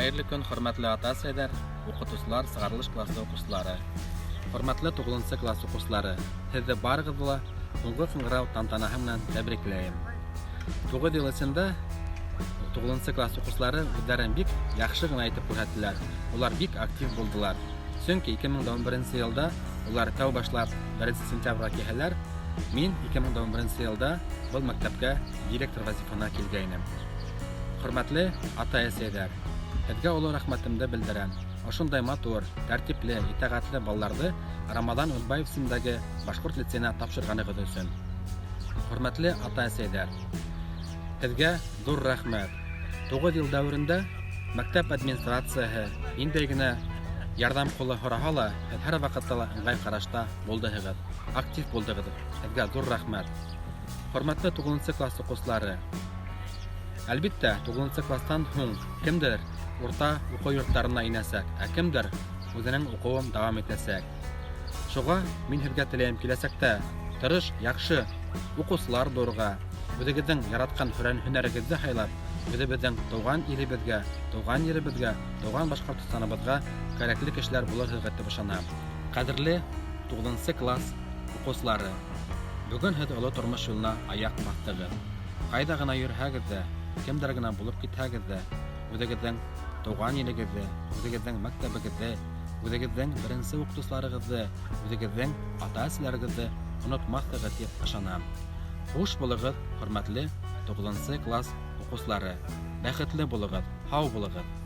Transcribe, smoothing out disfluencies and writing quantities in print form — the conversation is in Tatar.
Хәерле көн, хөрмәтле ата-әсәләр, укытучылар, сыгарылыш классы укучылары. Хөрмәтле 9 класс укучылары, һезне барыгызны соңгы кыңгырау тантанаһы белән тәбрикләйм. 9 ел эчендә 9 класс укучылары үзләрен бик яхшы гына әйтеп күрсәттеләр. Улар бик актив булдылар. Чөнки 2011 елда улар тәү башлап 1 сентябрьгә киләләр. Мин 2011 елда бу мәктәпкә директор вазифасына килгәйнем. Хөрмәтле ата-әсәләр, һезгә олы рәхмәтемне белдерәм. Ошондай матур, тәртипле, итәгатьле балларны Рамадан Улбаев исемендәге Башкорт лицейына тапшырганыгыз өчен. Хөрмәтле ата-әсәләр, һезгә зур рәхмәт. 9 ел дәврендә мәктәп администрациясе инде генә ярдәм кулы һораһа ла, һәр вакытта ыңгай карашта булдыгыз, актив булдыгыз. Һезгә зур рәхмәт. Хөрмәтле 9 класс укучылары, әлбиттә 9 класстан һуң кемдер урта уку йортларына инәсәк, кемдер үзенең укуын дәвам итәсәк. Шуңа мин һезгә теләйм киләсәктә тырыш, яхшы укучылар булырга, үзегезнең яраткан һөнәрегезне хайлап, үзебезнең туган илебезгә, туган йөребезгә, туган Башкортстаныбызга кирәкле кешеләр булырга дип ышанам. Кадерле 9 класс укучылары, бүген һез олы тормыш юлына аяк бastыгыз. Кайда гына йөрһәгез дә, кемдер генә булып китһәгез дә, үзегезнең туган илегезне, үзегезнең мәктәбегезне, үзегезнең беренче укытучыларыгызны, үзегезнең ата-әсәләрегезне онытмассыз дип ышанам. Хуш булыгыз, хөрмәтле 9 класс укучылары. Бәхетле булыгыз, һау булыгыз.